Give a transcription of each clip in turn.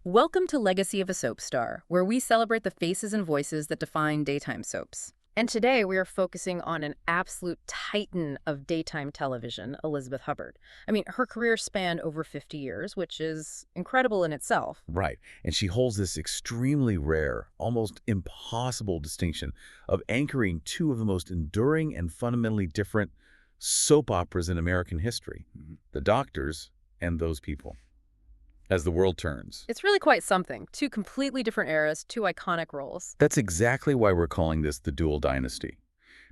Welcome to Legacy of a Soap Star, where we celebrate the faces and voices that define daytime soaps. And today we are focusing on an absolute titan of daytime television, Elizabeth Hubbard. I mean, her career spanned over 50 years, which is incredible in itself. Right. And she holds this extremely rare, almost impossible distinction of anchoring two of the most enduring and fundamentally different soap operas in American history. The Doctors and Those People. As the World Turns. It's really quite something. Two completely different eras, two iconic roles. That's exactly why we're calling this the dual dynasty.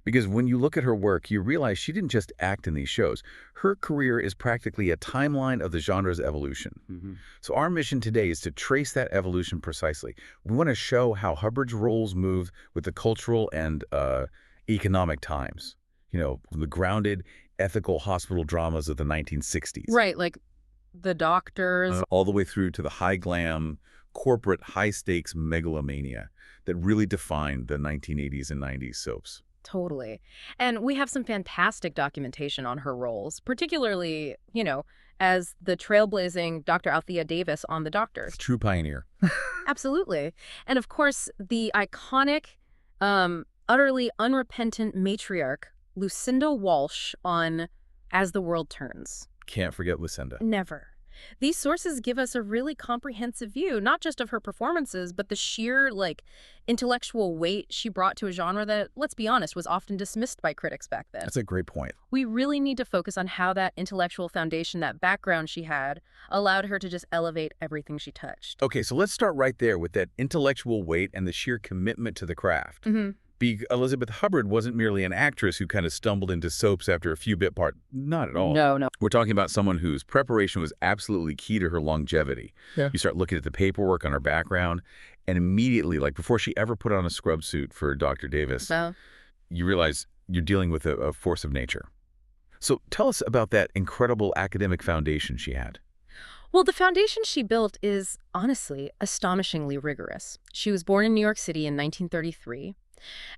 Because when you look at her work, you realize she didn't just act in these shows. Her career is practically a timeline of the genre's evolution. So our mission today is to trace that evolution precisely. We want to show how Hubbard's roles moved with the cultural and economic times. You know, the grounded, ethical hospital dramas of the 1960s. Right, like The Doctors. All the way through to the high glam, corporate, high-stakes megalomania that really defined the 1980s and 90s soaps. Totally. And we have some fantastic documentation on her roles, particularly, as the trailblazing Dr. Althea Davis on The Doctors. True pioneer. Absolutely. And of course, the iconic, utterly unrepentant matriarch, Lucinda Walsh on As the World Turns. Can't forget Lucinda. Never. These sources give us a really comprehensive view, not just of her performances, but the sheer, intellectual weight she brought to a genre that, let's be honest, was often dismissed by critics back then. That's a great point. We really need to focus on how that intellectual foundation, that background she had, allowed her to just elevate everything she touched. Okay, so let's start right there with that intellectual weight and the sheer commitment to the craft. Elizabeth Hubbard wasn't merely an actress who kind of stumbled into soaps after a few bit part. Not at all. No. We're talking about someone whose preparation was absolutely key to her longevity. Yeah. You start looking at the paperwork on her background, and immediately, before she ever put on a scrub suit for Dr. Davis, you realize you're dealing with a force of nature. So tell us about that incredible academic foundation she had. Well, the foundation she built is, honestly, astonishingly rigorous. She was born in New York City in 1933.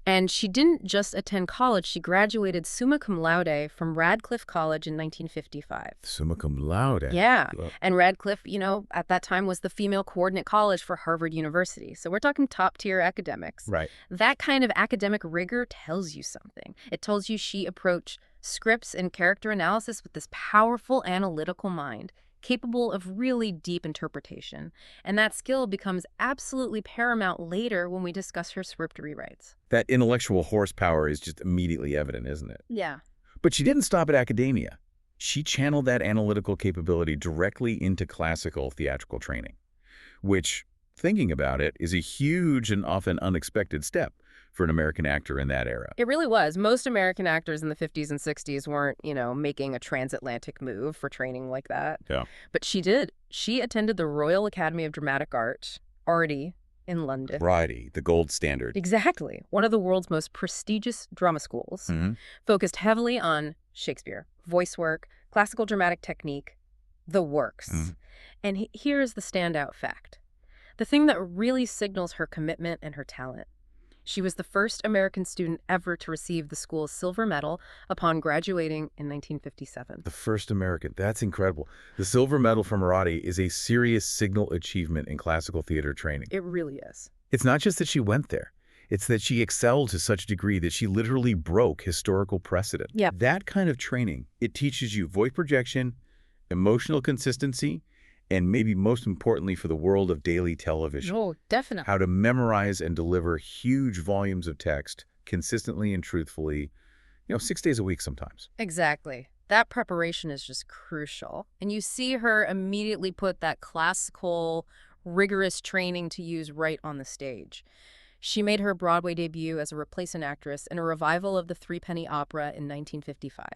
And she didn't just attend college, she graduated summa cum laude from Radcliffe College in 1955. Summa cum laude? Yeah. Well, and Radcliffe, at that time was the female coordinate college for Harvard University. So we're talking top-tier academics. right. That kind of academic rigor tells you something. It tells you she approached scripts and character analysis with this powerful analytical mind, capable of really deep interpretation. And that skill becomes absolutely paramount later when we discuss her script rewrites. That intellectual horsepower is just immediately evident, isn't it? Yeah. But she didn't stop at academia. She channeled that analytical capability directly into classical theatrical training, which, thinking about it, is a huge and often unexpected step for an American actor in that era. It really was. Most American actors in the 50s and 60s weren't, making a transatlantic move for training like that. Yeah. But she did. She attended the Royal Academy of Dramatic Art, RAD, in London. Variety, the gold standard. Exactly. One of the world's most prestigious drama schools, focused heavily on Shakespeare, voice work, classical dramatic technique, the works. And here's the standout fact. The thing that really signals her commitment and her talent. She was the first American student ever to receive the school's silver medal upon graduating in 1957. The first American. That's incredible. The silver medal from Marathi is a serious signal achievement in classical theater training. It really is. It's not just that she went there. It's that she excelled to such a degree that she literally broke historical precedent. Yeah. That kind of training, it teaches you voice projection, emotional consistency, and maybe most importantly for the world of daily television. Oh, definitely. How to memorize and deliver huge volumes of text consistently and truthfully, 6 days a week sometimes. Exactly. That preparation is just crucial. And you see her immediately put that classical, rigorous training to use right on the stage. She made her Broadway debut as a replacement actress in a revival of the Threepenny Opera in 1955.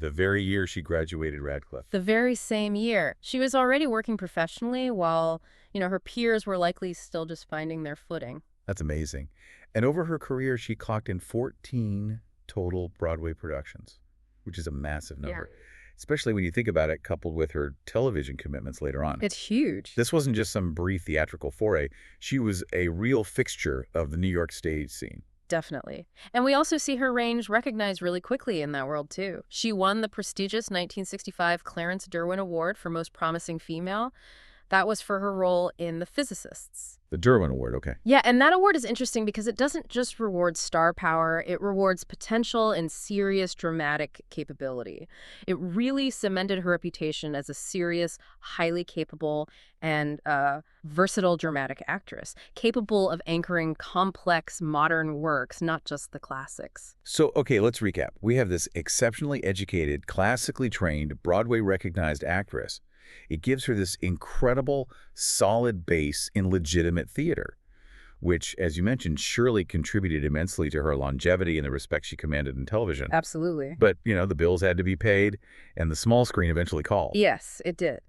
The very year she graduated Radcliffe. The very same year. She was already working professionally while, her peers were likely still just finding their footing. That's amazing. And over her career, she clocked in 14 total Broadway productions, which is a massive number. Yeah. Especially when you think about it, coupled with her television commitments later on. It's huge. This wasn't just some brief theatrical foray. She was a real fixture of the New York stage scene. Definitely. And we also see her range recognized really quickly in that world, too. She won the prestigious 1965 Clarence Derwin Award for Most Promising Female. That was for her role in The Physicists. The Derwin Award, okay. Yeah, and that award is interesting because it doesn't just reward star power, it rewards potential and serious dramatic capability. It really cemented her reputation as a serious, highly capable, and versatile dramatic actress, capable of anchoring complex modern works, not just the classics. So, okay, let's recap. We have this exceptionally educated, classically trained, Broadway-recognized actress. It gives her this incredible, solid base in legitimate theater, which, as you mentioned, surely contributed immensely to her longevity and the respect she commanded in television. Absolutely. But, the bills had to be paid, and the small screen eventually called. Yes, it did.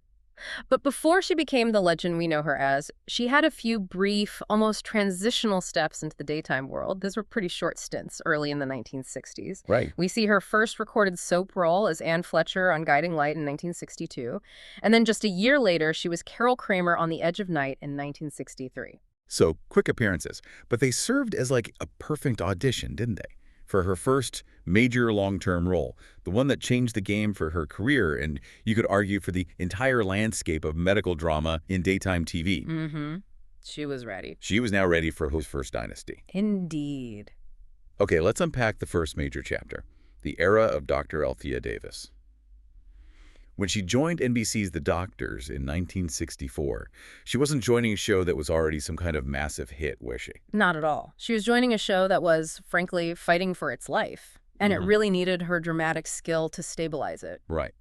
But before she became the legend we know her as, she had a few brief, almost transitional steps into the daytime world. Those were pretty short stints early in the 1960s. Right. We see her first recorded soap role as Anne Fletcher on Guiding Light in 1962. And then just a year later, she was Carol Kramer on The Edge of Night in 1963. So, quick appearances. But they served as like a perfect audition, didn't they? For her first major long-term role, the one that changed the game for her career and, you could argue, for the entire landscape of medical drama in daytime TV. Mm-hmm. She was ready. She was now ready for her first dynasty. Indeed. Okay, let's unpack the first major chapter, the era of Dr. Althea Davis. When she joined NBC's The Doctors in 1964, she wasn't joining a show that was already some kind of massive hit, was she? Not at all. She was joining a show that was, frankly, fighting for its life. And it really needed her dramatic skill to stabilize it. Right.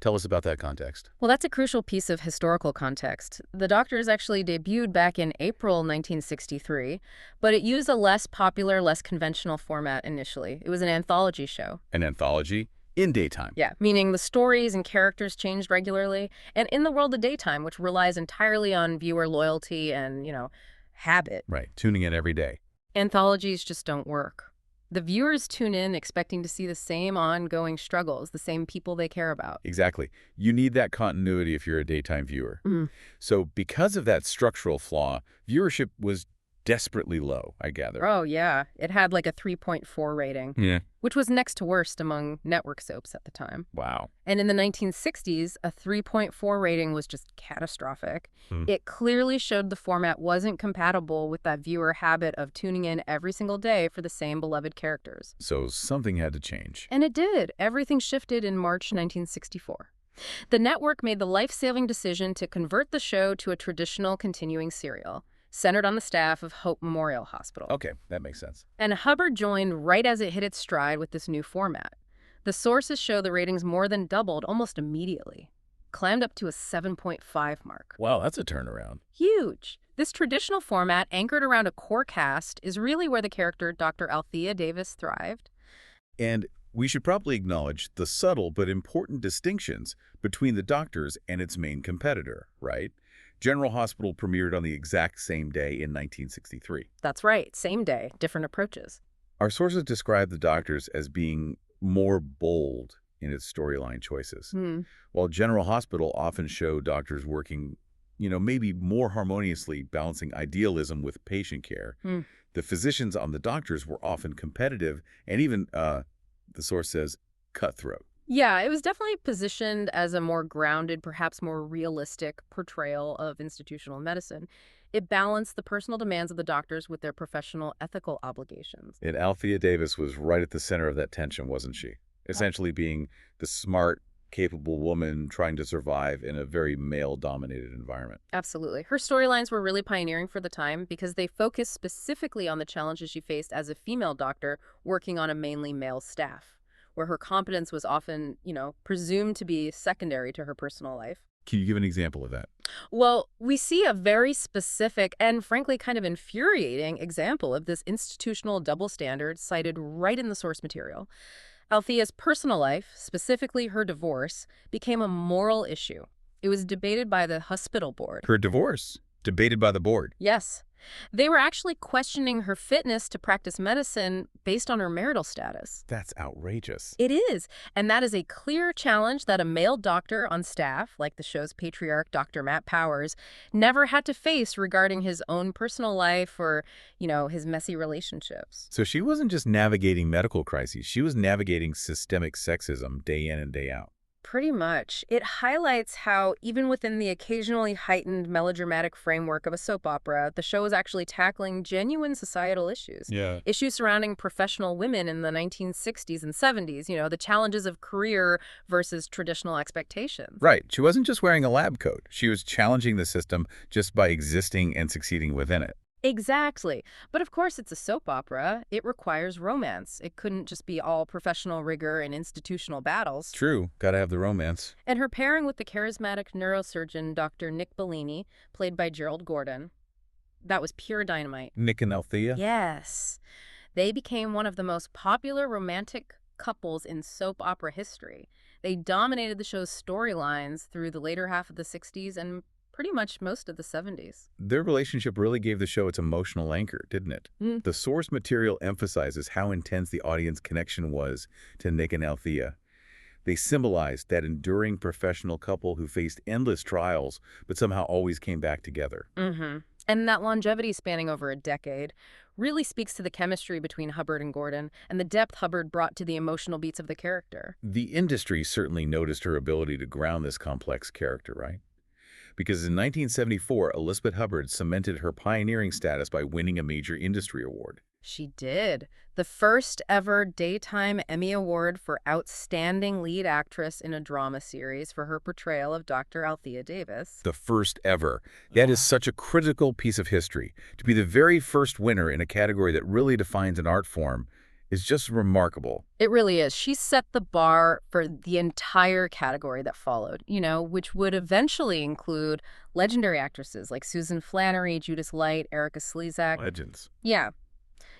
Tell us about that context. Well, that's a crucial piece of historical context. The Doctors actually debuted back in April 1963, but it used a less popular, less conventional format initially. It was an anthology show. An anthology? In daytime. Yeah, meaning the stories and characters changed regularly. And in the world of daytime, which relies entirely on viewer loyalty and, habit. Right, tuning in every day. Anthologies just don't work. The viewers tune in expecting to see the same ongoing struggles, the same people they care about. Exactly. You need that continuity if you're a daytime viewer. So because of that structural flaw, viewership was desperately low, I gather. Oh, yeah. It had like a 3.4 rating. Yeah. Which was next to worst among network soaps at the time. Wow. And in the 1960s, a 3.4 rating was just catastrophic. It clearly showed the format wasn't compatible with that viewer habit of tuning in every single day for the same beloved characters. So something had to change. And it did. Everything shifted in March 1964. The network made the life-saving decision to convert the show to a traditional continuing serial, centered on the staff of Hope Memorial Hospital. Okay, that makes sense. And Hubbard joined right as it hit its stride with this new format. The sources show the ratings more than doubled almost immediately, climbed up to a 7.5 mark. Wow, that's a turnaround. Huge. This traditional format, anchored around a core cast, is really where the character Dr. Althea Davis thrived. And we should probably acknowledge the subtle but important distinctions between The Doctors and its main competitor, right? General Hospital premiered on the exact same day in 1963. That's right. Same day, different approaches. Our sources describe The Doctors as being more bold in its storyline choices, while General Hospital often showed doctors working, maybe more harmoniously, balancing idealism with patient care. The physicians on The Doctors were often competitive and even, the source says, cutthroat. Yeah, it was definitely positioned as a more grounded, perhaps more realistic portrayal of institutional medicine. It balanced the personal demands of the doctors with their professional ethical obligations. And Althea Davis was right at the center of that tension, wasn't she? Essentially being the smart, capable woman trying to survive in a very male-dominated environment. Absolutely. Her storylines were really pioneering for the time because they focused specifically on the challenges she faced as a female doctor working on a mainly male staff, where her competence was often, presumed to be secondary to her personal life. Can you give an example of that? Well, we see a very specific and frankly kind of infuriating example of this institutional double standard cited right in the source material. Althea's personal life, specifically her divorce, became a moral issue. It was debated by the hospital board. Her divorce? Debated by the board? Yes. They were actually questioning her fitness to practice medicine based on her marital status. That's outrageous. It is. And that is a clear challenge that a male doctor on staff, like the show's patriarch, Dr. Matt Powers, never had to face regarding his own personal life or, his messy relationships. So she wasn't just navigating medical crises. She was navigating systemic sexism day in and day out. Pretty much. It highlights how, even within the occasionally heightened melodramatic framework of a soap opera, the show is actually tackling genuine societal issues. Yeah. Issues surrounding professional women in the 1960s and 70s, the challenges of career versus traditional expectations. Right. She wasn't just wearing a lab coat. She was challenging the system just by existing and succeeding within it. Exactly. But of course, it's a soap opera. It requires romance. It couldn't just be all professional rigor and institutional battles. True. Gotta have the romance. And her pairing with the charismatic neurosurgeon Dr. Nick Bellini, played by Gerald Gordon, that was pure dynamite. Nick and Althea? Yes. They became one of the most popular romantic couples in soap opera history. They dominated the show's storylines through the later half of the 60s and pretty much most of the 70s. Their relationship really gave the show its emotional anchor, didn't it? The source material emphasizes how intense the audience connection was to Nick and Althea. They symbolized that enduring professional couple who faced endless trials but somehow always came back together. And that longevity spanning over a decade really speaks to the chemistry between Hubbard and Gordon and the depth Hubbard brought to the emotional beats of the character. The industry certainly noticed her ability to ground this complex character, right? Because in 1974, Elizabeth Hubbard cemented her pioneering status by winning a major industry award. She did. The first ever Daytime Emmy Award for Outstanding Lead Actress in a Drama Series for her portrayal of Dr. Althea Davis. The first ever. That is such a critical piece of history. To be the very first winner in a category that really defines an art form is just remarkable. It really is. She set the bar for the entire category that followed, which would eventually include legendary actresses like Susan Flannery, Judith Light, Erica Slezak. Legends. Yeah.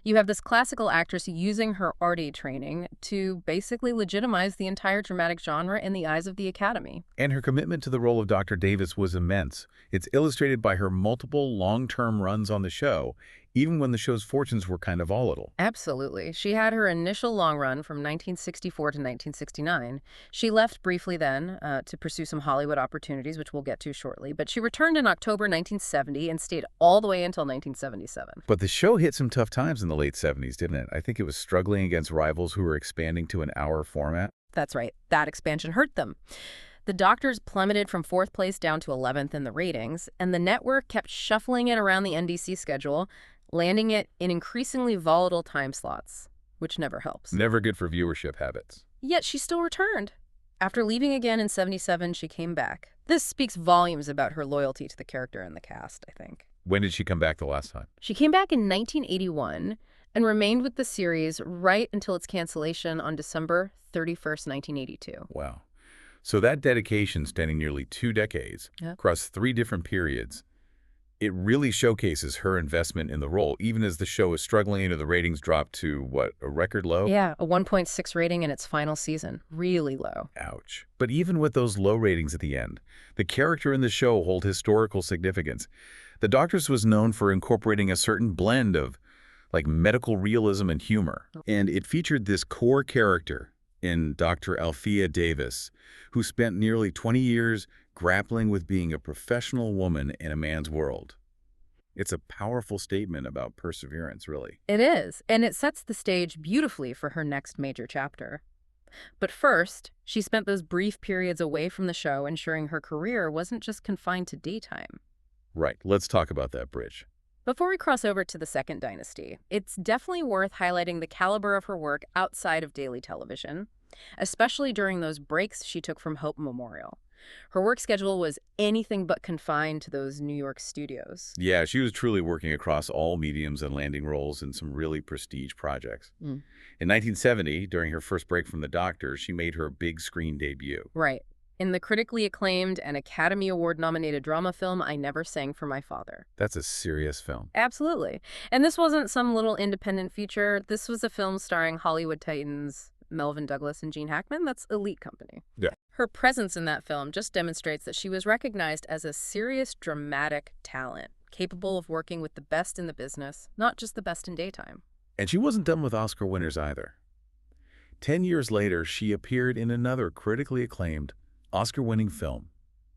You have this classical actress using her arty training to basically legitimize the entire dramatic genre in the eyes of the Academy. And her commitment to the role of Dr. Davis was immense. It's illustrated by her multiple long-term runs on the show, even when the show's fortunes were kind of volatile. Absolutely. She had her initial long run from 1964 to 1969. She left briefly then to pursue some Hollywood opportunities, which we'll get to shortly, but she returned in October 1970 and stayed all the way until 1977. But the show hit some tough times in the late 70s, didn't it? I think it was struggling against rivals who were expanding to an hour format. That's right. That expansion hurt them. The Doctors plummeted from 4th place down to 11th in the ratings, and the network kept shuffling it around the NBC schedule, landing it in increasingly volatile time slots, which never helps. Never good for viewership habits. Yet she still returned. After leaving again in 77, she came back. This speaks volumes about her loyalty to the character and the cast, I think. When did she come back the last time? She came back in 1981 and remained with the series right until its cancellation on December 31st, 1982. Wow. So that dedication, spanning nearly 2 decades, across 3 different periods, it really showcases her investment in the role, even as the show is struggling and the ratings dropped to, what, a record low? Yeah, a 1.6 rating in its final season. Really low. Ouch. But even with those low ratings at the end, the character in the show hold historical significance. The Doctors was known for incorporating a certain blend of, medical realism and humor. And it featured this core character in Dr. Althea Davis, who spent nearly 20 years grappling with being a professional woman in a man's world. It's a powerful statement about perseverance, really. It is, and it sets the stage beautifully for her next major chapter. But first, she spent those brief periods away from the show ensuring her career wasn't just confined to daytime. Right, let's talk about that bridge. Before we cross over to the second dynasty, it's definitely worth highlighting the caliber of her work outside of daily television, especially during those breaks she took from Hope Memorial. Her work schedule was anything but confined to those New York studios. Yeah, she was truly working across all mediums and landing roles in some really prestige projects. In 1970, during her first break from The Doctors, she made her big screen debut. Right. In the critically acclaimed and Academy Award-nominated drama film, I Never Sang for My Father. That's a serious film. Absolutely. And this wasn't some little independent feature. This was a film starring Hollywood titans Melvyn Douglas and Gene Hackman. That's elite company. Yeah. Her presence in that film just demonstrates that she was recognized as a serious dramatic talent, capable of working with the best in the business, not just the best in daytime. And she wasn't done with Oscar winners either. 10 years later, she appeared in another critically acclaimed, Oscar-winning film,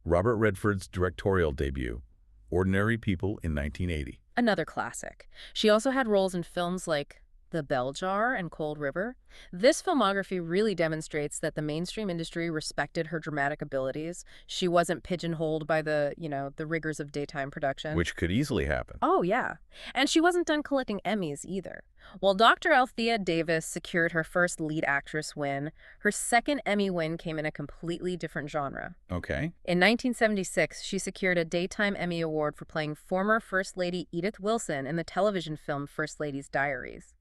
Robert Redford's directorial debut, Ordinary People in 1980. Another classic. She also had roles in films like The Bell Jar and Cold River. This filmography really demonstrates that the mainstream industry respected her dramatic abilities. She wasn't pigeonholed by the rigors of daytime production. Which could easily happen. Oh, yeah. And she wasn't done collecting Emmys either. While Dr. Althea Davis secured her first lead actress win, her second Emmy win came in a completely different genre. Okay. In 1976, she secured a Daytime Emmy Award for playing former First Lady Edith Wilson in the television film First Lady's Diaries.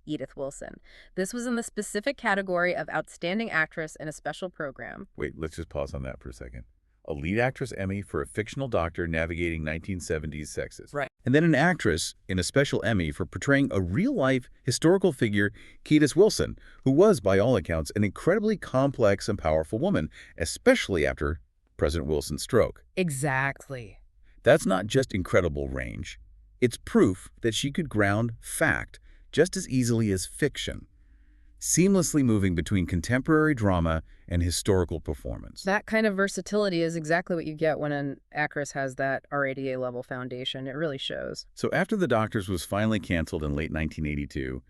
Edith Wilson. This was in the specific category of Outstanding Actress in a Special Program. Wait, let's just pause on that for a second. A lead actress Emmy for a fictional doctor navigating 1970s sexism. Right. And then an actress in a special Emmy for portraying a real-life historical figure, Edith Wilson, who was, by all accounts, an incredibly complex and powerful woman, especially after President Wilson's stroke. Exactly. That's not just incredible range. It's proof that she could ground fact just as easily as fiction, seamlessly moving between contemporary drama and historical performance. That kind of versatility is exactly what you get when an actress has that RADA level foundation. It really shows. So after The Doctors was finally canceled in late 1982,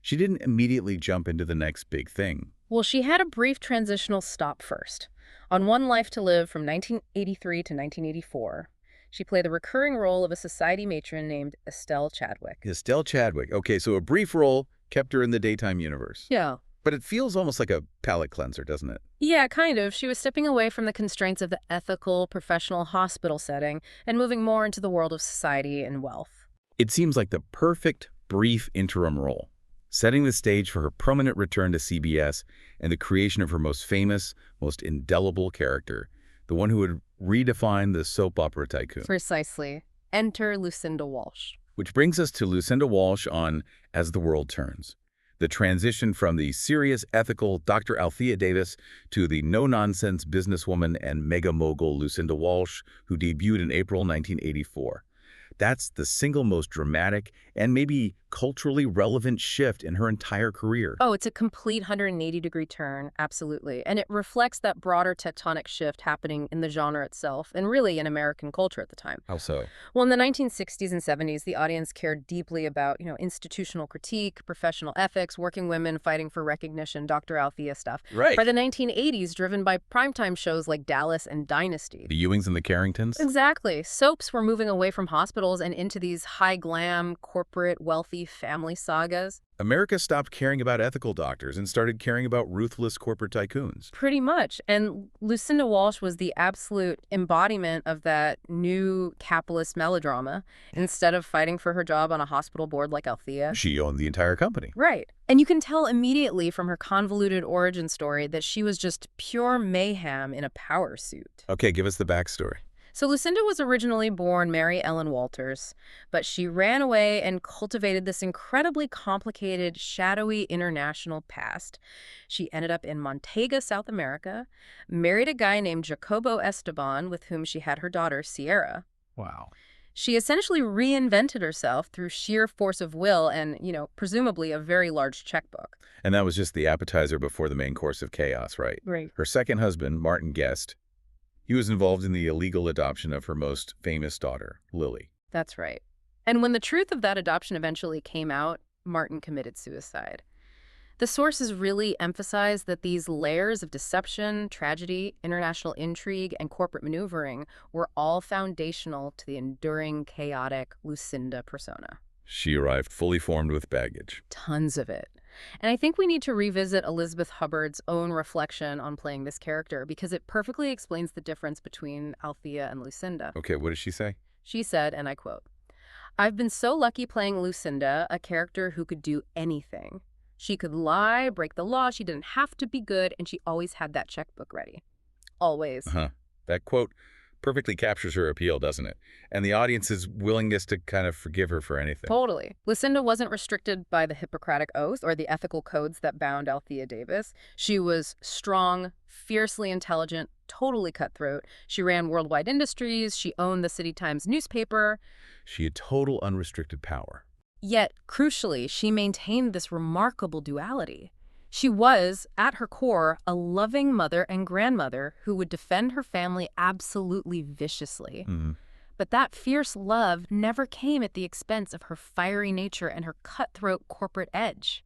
she didn't immediately jump into the next big thing. Well, she had a brief transitional stop first. On One Life to Live from 1983 to 1984, she played the recurring role of a society matron named Estelle Chadwick. Estelle Chadwick. Okay, so a brief role kept her in the daytime universe. Yeah. But it feels almost like a palate cleanser, doesn't it? Yeah, kind of. She was stepping away from the constraints of the ethical, professional hospital setting and moving more into the world of society and wealth. It seems like the perfect, brief interim role, setting the stage for her permanent return to CBS and the creation of her most famous, most indelible character, the one who would redefine the soap opera tycoon. Precisely. Enter Lucinda Walsh. Which brings us to Lucinda Walsh on As the World Turns. The transition from the serious, ethical Dr. Althea Davis to the no-nonsense businesswoman and mega mogul Lucinda Walsh, who debuted in April 1984. That's the single most dramatic and maybe culturally relevant shift in her entire career. Oh, it's a complete 180-degree turn, absolutely. And it reflects that broader tectonic shift happening in the genre itself and really in American culture at the time. How so? Well, in the 1960s and 70s, the audience cared deeply about, institutional critique, professional ethics, working women fighting for recognition, Dr. Althea stuff. Right. By the 1980s, driven by primetime shows like Dallas and Dynasty. The Ewings and the Carringtons? Exactly. Soaps were moving away from hospitals and into these high-glam, corporate, wealthy family sagas. America stopped caring about ethical doctors and started caring about ruthless corporate tycoons. Pretty much. And Lucinda Walsh was the absolute embodiment of that new capitalist melodrama. Instead of fighting for her job on a hospital board like Althea, She owned the entire company. right. And you can tell immediately from her convoluted origin story that she was just pure mayhem in a power suit. Okay, give us the backstory. So Lucinda was originally born Mary Ellen Walters, but she ran away and cultivated this incredibly complicated, shadowy international past. She ended up in Montega, South America, married a guy named Jacobo Esteban, with whom she had her daughter, Sierra. Wow. She essentially reinvented herself through sheer force of will and, presumably a very large checkbook. And that was just the appetizer before the main course of chaos, right? Right. Her second husband, Martin Guest, he was involved in the illegal adoption of her most famous daughter, Lily. That's right. And when the truth of that adoption eventually came out, Martin committed suicide. The sources really emphasize that these layers of deception, tragedy, international intrigue, and corporate maneuvering were all foundational to the enduring, chaotic Lucinda persona. She arrived fully formed with baggage. Tons of it. And I think we need to revisit Elizabeth Hubbard's own reflection on playing this character because it perfectly explains the difference between Althea and Lucinda. Okay, what did she say? She said, and I quote, "I've been so lucky playing Lucinda, a character who could do anything. She could lie, break the law, she didn't have to be good, and she always had that checkbook ready. Always." That quote perfectly captures her appeal, doesn't it? And the audience's willingness to kind of forgive her for anything. Totally. Lucinda wasn't restricted by the Hippocratic Oath or the ethical codes that bound Althea Davis. She was strong, fiercely intelligent, totally cutthroat. She ran worldwide industries. She owned the City Times newspaper. She had total unrestricted power. Yet, crucially, she maintained this remarkable duality. She was, at her core, a loving mother and grandmother who would defend her family absolutely viciously. But that fierce love never came at the expense of her fiery nature and her cutthroat corporate edge.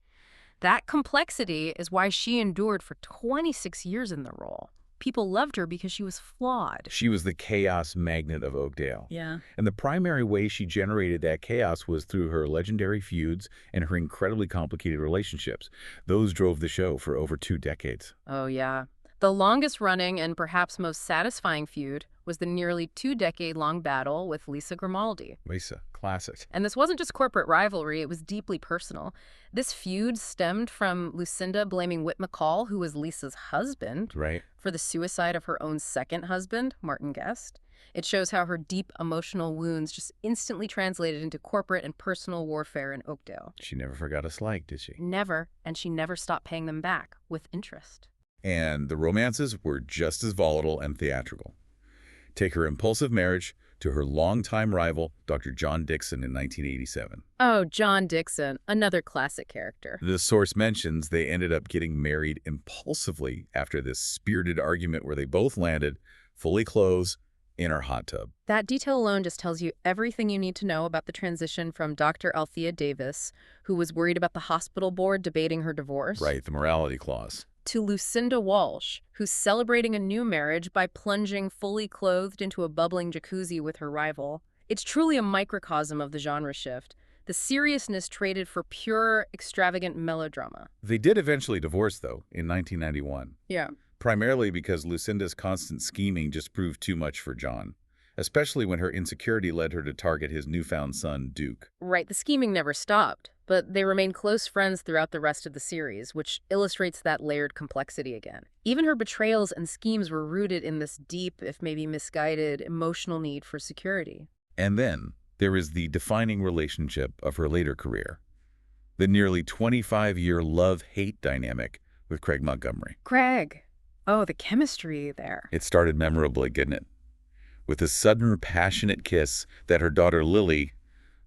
That complexity is why she endured for 26 years in the role. People loved her because she was flawed. She was the chaos magnet of Oakdale. Yeah. And the primary way she generated that chaos was through her legendary feuds and her incredibly complicated relationships. Those drove the show for over 2 decades. Oh, yeah. The longest-running and perhaps most satisfying feud was the nearly 2-decade-long battle with Lisa Grimaldi. Lisa, classic. And this wasn't just corporate rivalry, it was deeply personal. This feud stemmed from Lucinda blaming Whit McCall, who was Lisa's husband, Right. for the suicide of her own second husband, Martin Guest. It shows how her deep emotional wounds just instantly translated into corporate and personal warfare in Oakdale. She never forgot a slag, did she? Never, and she never stopped paying them back, with interest. And the romances were just as volatile and theatrical. Take her impulsive marriage to her longtime rival, Dr. John Dixon, in 1987. Oh, John Dixon, another classic character. The source mentions they ended up getting married impulsively after this spirited argument where they both landed, fully clothed, in her hot tub. That detail alone just tells you everything you need to know about the transition from Dr. Althea Davis, who was worried about the hospital board debating her divorce, Right, the morality clause. to Lucinda Walsh, who's celebrating a new marriage by plunging fully clothed into a bubbling jacuzzi with her rival. It's truly a microcosm of the genre shift, the seriousness traded for pure, extravagant melodrama. They did eventually divorce, though, in 1991. Yeah. Primarily because Lucinda's constant scheming just proved too much for John, especially when her insecurity led her to target his newfound son, Duke. Right, the scheming never stopped, but they remained close friends throughout the rest of the series, which illustrates that layered complexity again. Even her betrayals and schemes were rooted in this deep, if maybe misguided, emotional need for security. And then there is the defining relationship of her later career, the nearly 25-year love-hate dynamic with Craig Montgomery. Craig. Oh, the chemistry there. It started memorably, didn't it? With a sudden, passionate kiss that her daughter Lily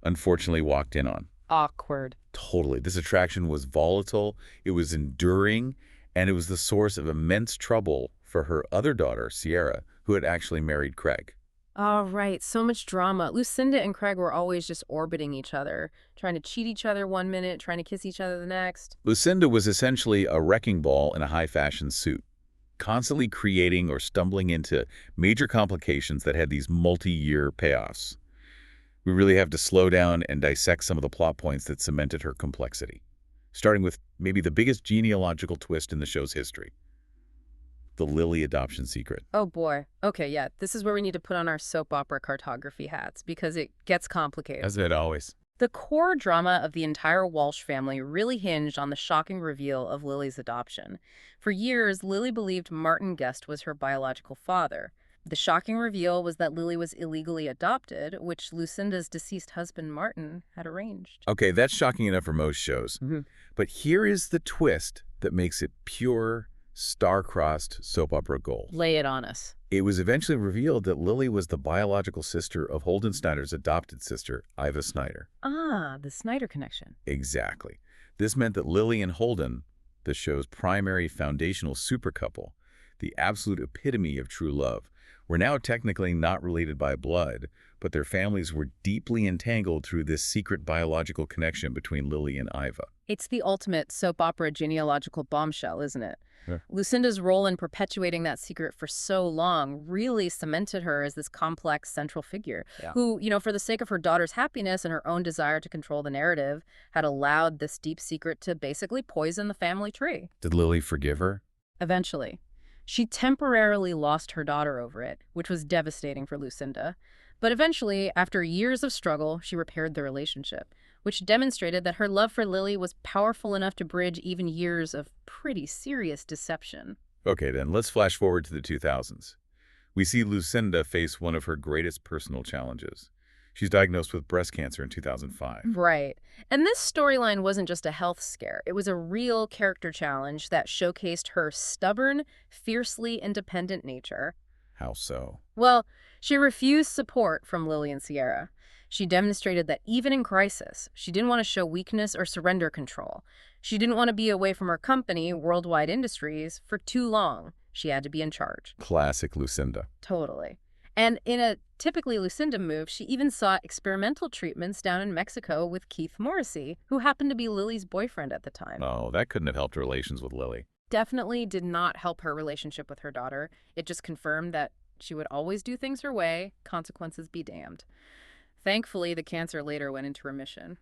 unfortunately walked in on. Awkward. Totally. This attraction was volatile, it was enduring, and it was the source of immense trouble for her other daughter, Sierra, who had actually married Craig. Oh, right. So much drama. Lucinda and Craig were always just orbiting each other, trying to cheat each other one minute, trying to kiss each other the next. Lucinda was essentially a wrecking ball in a high-fashion suit, constantly creating or stumbling into major complications that had these multi-year payoffs. We really have to slow down and dissect some of the plot points that cemented her complexity, starting with maybe the biggest genealogical twist in the show's history, the Lily adoption secret. Oh, boy. Okay, yeah. This is where we need to put on our soap opera cartography hats, because it gets complicated. As it always. The core drama of the entire Walsh family really hinged on the shocking reveal of Lily's adoption. For years, Lily believed Martin Guest was her biological father. The shocking reveal was that Lily was illegally adopted, which Lucinda's deceased husband, Martin, had arranged. Okay, that's shocking enough for most shows. Mm-hmm. But here is the twist that makes it pure, star-crossed soap opera gold. Lay it on us. It was eventually revealed that Lily was the biological sister of Holden Snyder's adopted sister, Iva Snyder. Ah, the Snyder connection. Exactly. This meant that Lily and Holden, the show's primary foundational super couple, the absolute epitome of true love, were now technically not related by blood, but their families were deeply entangled through this secret biological connection between Lily and Iva. It's the ultimate soap opera genealogical bombshell, isn't it? Yeah. Lucinda's role in perpetuating that secret for so long really cemented her as this complex central figure who, for the sake of her daughter's happiness and her own desire to control the narrative, had allowed this deep secret to basically poison the family tree. Did Lily forgive her? Eventually. She temporarily lost her daughter over it, which was devastating for Lucinda. But eventually, after years of struggle, she repaired the relationship, which demonstrated that her love for Lily was powerful enough to bridge even years of pretty serious deception. Okay, then let's flash forward to the 2000s. We see Lucinda face one of her greatest personal challenges. She's diagnosed with breast cancer in 2005. Right. And this storyline wasn't just a health scare. It was a real character challenge that showcased her stubborn, fiercely independent nature. How so? Well, she refused support from Lily and Sierra. She demonstrated that even in crisis, she didn't want to show weakness or surrender control. She didn't want to be away from her company, Worldwide Industries, for too long. She had to be in charge. Classic Lucinda. Totally. And in a typically Lucinda move, she even sought experimental treatments down in Mexico with Keith Morrissey, who happened to be Lily's boyfriend at the time. Oh, that couldn't have helped relations with Lily. Definitely did not help her relationship with her daughter. It just confirmed that she would always do things her way, consequences be damned. Thankfully, the cancer later went into remission.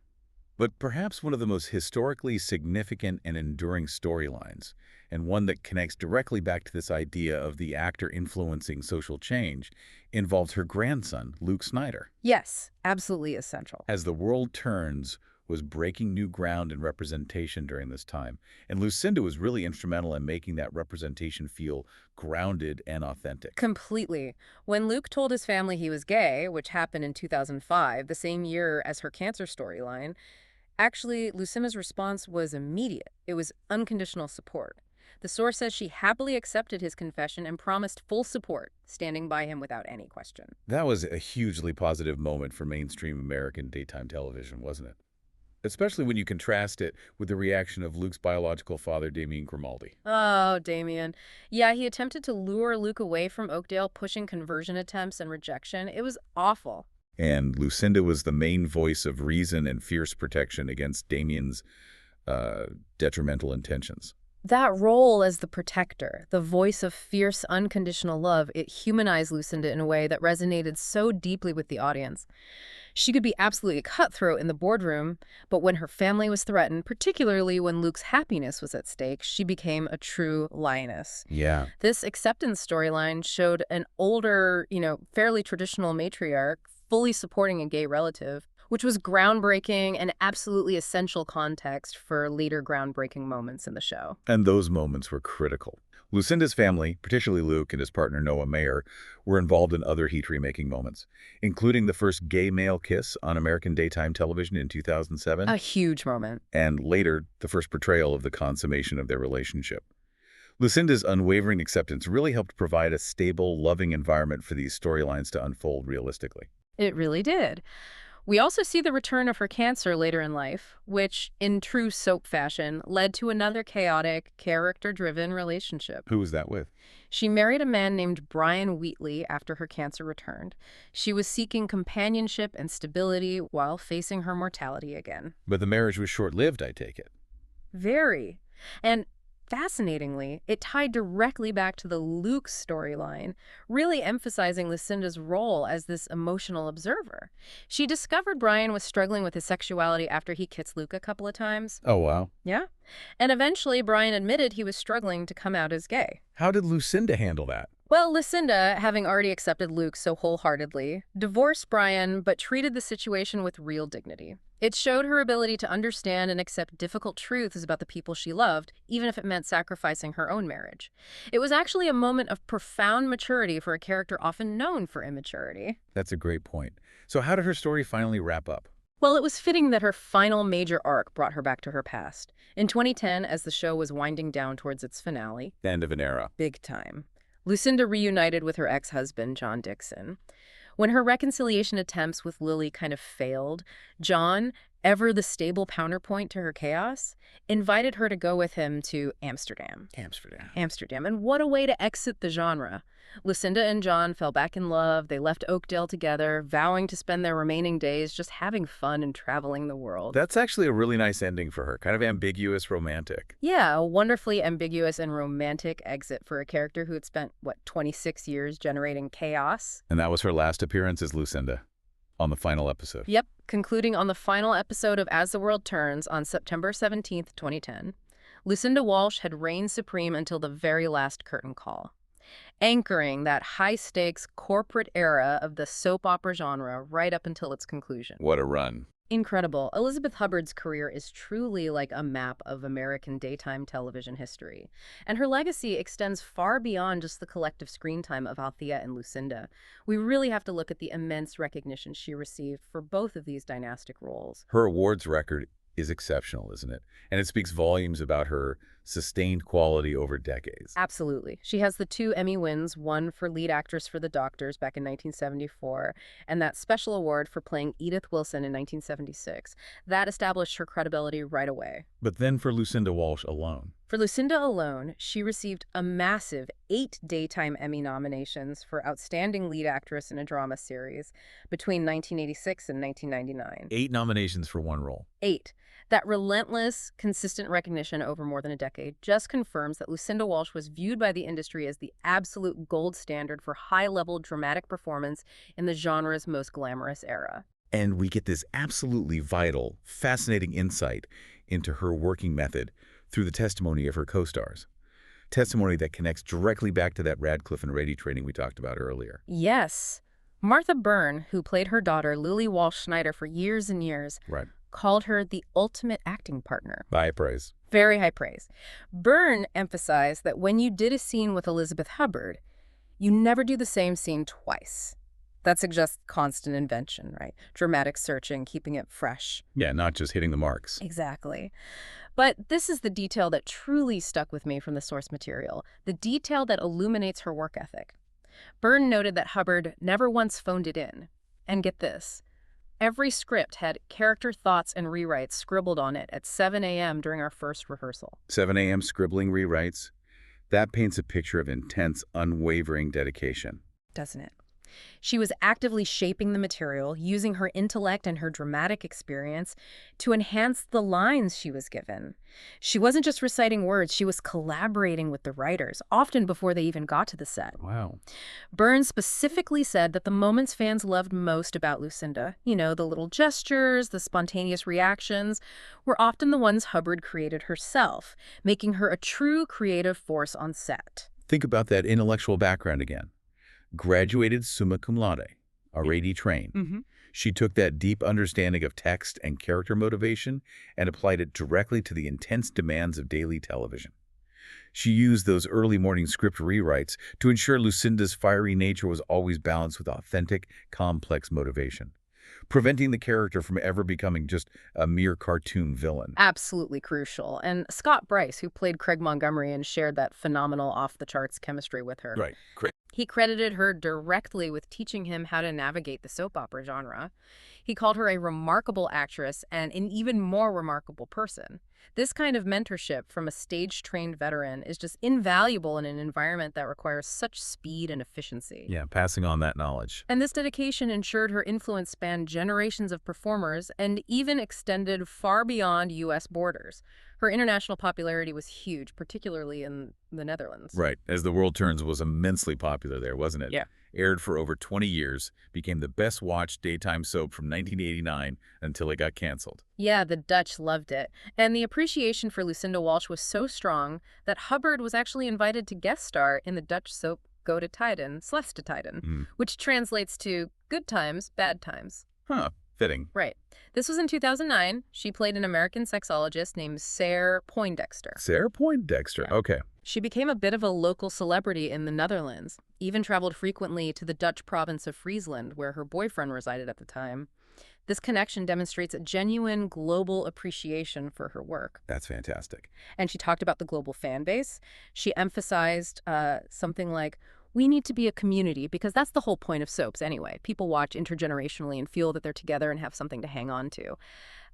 But perhaps one of the most historically significant and enduring storylines, and one that connects directly back to this idea of the actor influencing social change, involves her grandson, Luke Snyder. Yes, absolutely essential. As the World Turns was breaking new ground in representation during this time, and Lucinda was really instrumental in making that representation feel grounded and authentic. Completely. When Luke told his family he was gay, which happened in 2005, the same year as her cancer storyline, actually, Lucinda's response was immediate. It was unconditional support. The source says she happily accepted his confession and promised full support, standing by him without any question. That was a hugely positive moment for mainstream American daytime television, wasn't it? Especially when you contrast it with the reaction of Luke's biological father, Damien Grimaldi. Oh, Damien. Yeah, he attempted to lure Luke away from Oakdale, pushing conversion attempts and rejection. It was awful. And Lucinda was the main voice of reason and fierce protection against Damien's detrimental intentions. That role as the protector, the voice of fierce, unconditional love, it humanized Lucinda in a way that resonated so deeply with the audience. She could be absolutely cutthroat in the boardroom, but when her family was threatened, particularly when Luke's happiness was at stake, she became a true lioness. Yeah. This acceptance storyline showed an older, fairly traditional matriarch fully supporting a gay relative, which was groundbreaking and absolutely essential context for later groundbreaking moments in the show. And those moments were critical. Lucinda's family, particularly Luke and his partner Noah Mayer, were involved in other heat-remaking moments, including the first gay male kiss on American daytime television in 2007. A huge moment. And later, the first portrayal of the consummation of their relationship. Lucinda's unwavering acceptance really helped provide a stable, loving environment for these storylines to unfold realistically. It really did. We also see the return of her cancer later in life, which, in true soap fashion, led to another chaotic, character-driven relationship. Who was that with? She married a man named Brian Wheatley after her cancer returned. She was seeking companionship and stability while facing her mortality again. But the marriage was short-lived, I take it. Very. And fascinatingly, it tied directly back to the Luke storyline, really emphasizing Lucinda's role as this emotional observer. She discovered Brian was struggling with his sexuality after he kissed Luke a couple of times. Oh, wow. Yeah. And eventually, Brian admitted he was struggling to come out as gay. How did Lucinda handle that? Well, Lucinda, having already accepted Luke so wholeheartedly, divorced Brian but treated the situation with real dignity. It showed her ability to understand and accept difficult truths about the people she loved, even if it meant sacrificing her own marriage. It was actually a moment of profound maturity for a character often known for immaturity. That's a great point. So how did her story finally wrap up? Well, it was fitting that her final major arc brought her back to her past. In 2010, as the show was winding down towards its finale. End of an era. Big time. Lucinda reunited with her ex-husband, John Dixon. When her reconciliation attempts with Lily kind of failed, John, ever the stable counterpoint to her chaos, invited her to go with him to Amsterdam. Amsterdam. And what a way to exit the genre. Lucinda and John fell back in love. They left Oakdale together, vowing to spend their remaining days just having fun and traveling the world. That's actually a really nice ending for her. Kind of ambiguous, romantic. Yeah, a wonderfully ambiguous and romantic exit for a character who had spent, 26 years generating chaos. And that was her last appearance as Lucinda on the final episode. Yep, concluding on the final episode of As the World Turns on September 17th, 2010. Lucinda Walsh had reigned supreme until the very last curtain call, anchoring that high-stakes corporate era of the soap opera genre right up until its conclusion. What a run. Incredible. Elizabeth Hubbard's career is truly like a map of American daytime television history. And her legacy extends far beyond just the collective screen time of Althea and Lucinda. We really have to look at the immense recognition she received for both of these dynastic roles. Her awards record is exceptional, isn't it? And it speaks volumes about her sustained quality over decades. Absolutely. She has the 2 Emmy wins, one for lead actress for The Doctors back in 1974, and that special award for playing Edith Wilson in 1976. That established her credibility right away. But then for Lucinda Walsh alone, For Lucinda alone, she received a massive 8 Daytime Emmy nominations for Outstanding Lead Actress in a Drama Series between 1986 and 1999. 8 nominations for one role. 8. That relentless, consistent recognition over more than a decade just confirms that Lucinda Walsh was viewed by the industry as the absolute gold standard for high-level dramatic performance in the genre's most glamorous era. And we get this absolutely vital, fascinating insight into her working method through the testimony of her co-stars. Testimony that connects directly back to that Radcliffe and Rady training we talked about earlier. Yes. Martha Byrne, who played her daughter Lily Walsh Schneider for years and years, called her the ultimate acting partner. High praise. Very high praise. Byrne emphasized that when you did a scene with Elizabeth Hubbard, you never do the same scene twice. That suggests constant invention, right? Dramatic searching, keeping it fresh. Yeah, not just hitting the marks. Exactly. But this is the detail that truly stuck with me from the source material, the detail that illuminates her work ethic. Byrne noted that Hubbard never once phoned it in. And get this, every script had character thoughts and rewrites scribbled on it at 7 a.m. during our first rehearsal. 7 a.m. scribbling rewrites. That paints a picture of intense, unwavering dedication. Doesn't it? She was actively shaping the material, using her intellect and her dramatic experience to enhance the lines she was given. She wasn't just reciting words, she was collaborating with the writers, often before they even got to the set. Wow. Byrne specifically said that the moments fans loved most about Lucinda, the little gestures, the spontaneous reactions, were often the ones Hubbard created herself, making her a true creative force on set. Think about that intellectual background again. Graduated summa cum laude, a Rady trained. She took that deep understanding of text and character motivation and applied it directly to the intense demands of daily television. She used those early morning script rewrites to ensure Lucinda's fiery nature was always balanced with authentic, complex motivation, preventing the character from ever becoming just a mere cartoon villain. Absolutely crucial. And Scott Bryce, who played Craig Montgomery and shared that phenomenal off-the-charts chemistry with her. Right. He credited her directly with teaching him how to navigate the soap opera genre. He called her a remarkable actress and an even more remarkable person. This kind of mentorship from a stage-trained veteran is just invaluable in an environment that requires such speed and efficiency. Yeah, passing on that knowledge. And this dedication ensured her influence spanned generations of performers and even extended far beyond U.S. borders. Her international popularity was huge, particularly in the Netherlands. Right. As the World Turns was immensely popular there, wasn't it? Yeah. Aired for over 20 years, became the best-watched daytime soap from 1989 until it got canceled. Yeah, the Dutch loved it. And the appreciation for Lucinda Walsh was so strong that Hubbard was actually invited to guest star in the Dutch soap Go to Tijden, Slechte Tijden, which translates to good times, bad times. Huh. Fitting. Right. This was in 2009. She played an American sexologist named Sarah Poindexter. Sarah Poindexter. Yeah. Okay. She became a bit of a local celebrity in the Netherlands, even traveled frequently to the Dutch province of Friesland, where her boyfriend resided at the time. This connection demonstrates a genuine global appreciation for her work. That's fantastic. And she talked about the global fan base. She emphasized something like, we need to be a community, because that's the whole point of soaps anyway. People watch intergenerationally and feel that they're together and have something to hang on to.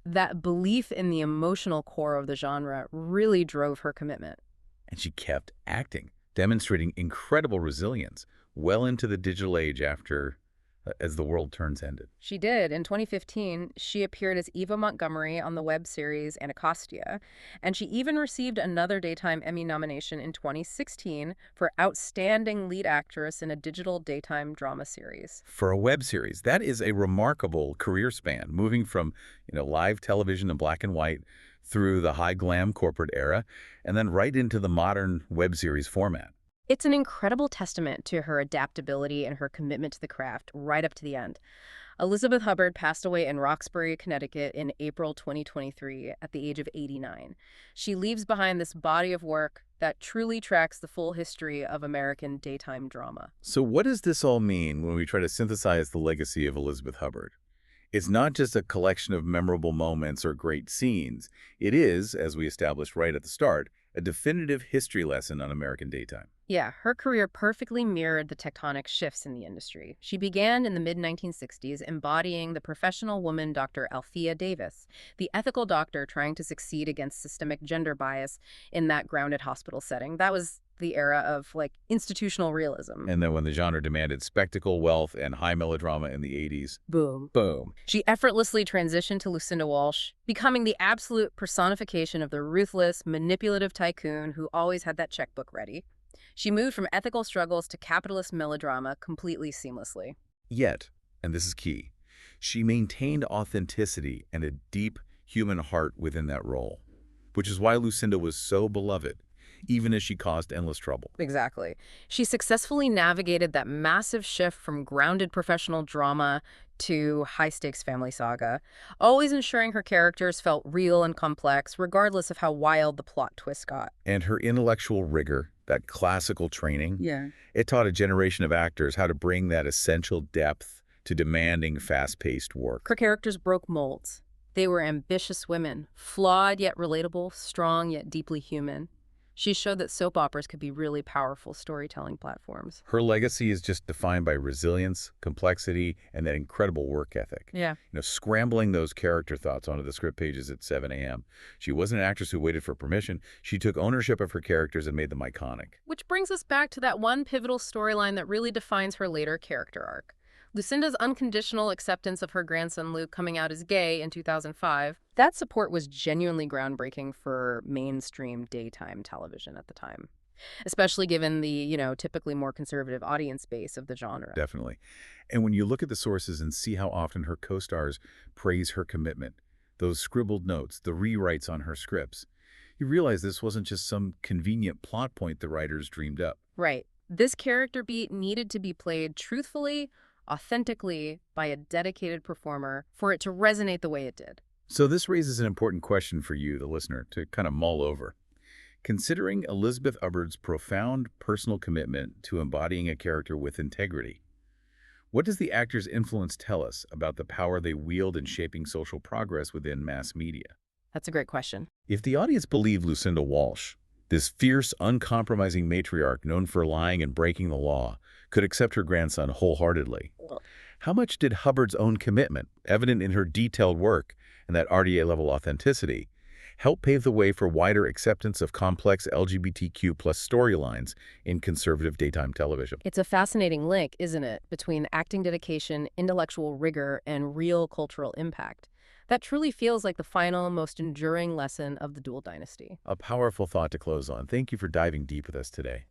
That belief in the emotional core of the genre really drove her commitment. And she kept acting, demonstrating incredible resilience well into the digital age as the World Turns ended. She did. In 2015, she appeared as Eva Montgomery on the web series Anacostia, and she even received another Daytime Emmy nomination in 2016 for Outstanding Lead Actress in a Digital Daytime Drama Series. For a web series, that is a remarkable career span, moving from live television in black and white through the high glam corporate era, and then right into the modern web series format. It's an incredible testament to her adaptability and her commitment to the craft right up to the end. Elizabeth Hubbard passed away in Roxbury, Connecticut in April 2023 at the age of 89. She leaves behind this body of work that truly tracks the full history of American daytime drama. So what does this all mean when we try to synthesize the legacy of Elizabeth Hubbard? It's not just a collection of memorable moments or great scenes. It is, as we established right at the start, a definitive history lesson on American daytime. Yeah, her career perfectly mirrored the tectonic shifts in the industry. She began in the mid-1960s embodying the professional woman Dr. Althea Davis, the ethical doctor trying to succeed against systemic gender bias in that grounded hospital setting. That was the era of, like, institutional realism. And then when the genre demanded spectacle, wealth, and high melodrama in the 80s, Boom. boom. She effortlessly transitioned to Lucinda Walsh, becoming the absolute personification of the ruthless, manipulative tycoon who always had that checkbook ready. She moved from ethical struggles to capitalist melodrama completely seamlessly. Yet, and this is key, she maintained authenticity and a deep human heart within that role, which is why Lucinda was so beloved, even as she caused endless trouble. Exactly. She successfully navigated that massive shift from grounded professional drama to high-stakes family saga, always ensuring her characters felt real and complex, regardless of how wild the plot twist got. And her intellectual rigor, that classical training, Yeah. it taught a generation of actors how to bring that essential depth to demanding, fast-paced work. Her characters broke molds. They were ambitious women, flawed yet relatable, strong yet deeply human. She showed that soap operas could be really powerful storytelling platforms. Her legacy is just defined by resilience, complexity, and that incredible work ethic. Yeah. Scrambling those character thoughts onto the script pages at 7 a.m. She wasn't an actress who waited for permission. She took ownership of her characters and made them iconic. Which brings us back to that one pivotal storyline that really defines her later character arc. Lucinda's unconditional acceptance of her grandson Luke coming out as gay in 2005. That support was genuinely groundbreaking for mainstream daytime television at the time, especially given the, typically more conservative audience base of the genre. Definitely. And when you look at the sources and see how often her co-stars praise her commitment, those scribbled notes, the rewrites on her scripts, you realize this wasn't just some convenient plot point the writers dreamed up. Right. This character beat needed to be played truthfully, authentically, by a dedicated performer for it to resonate the way it did. So this raises an important question for you, the listener, to kind of mull over. Considering Elizabeth Hubbard's profound personal commitment to embodying a character with integrity, what does the actor's influence tell us about the power they wield in shaping social progress within mass media? That's a great question. If the audience believed Lucinda Walsh, this fierce, uncompromising matriarch known for lying and breaking the law, could accept her grandson wholeheartedly, how much did Hubbard's own commitment, evident in her detailed work and that RDA-level authenticity, help pave the way for wider acceptance of complex LGBTQ+ storylines in conservative daytime television? It's a fascinating link, isn't it, between acting dedication, intellectual rigor, and real cultural impact. That truly feels like the final, most enduring lesson of the Dual Dynasty. A powerful thought to close on. Thank you for diving deep with us today.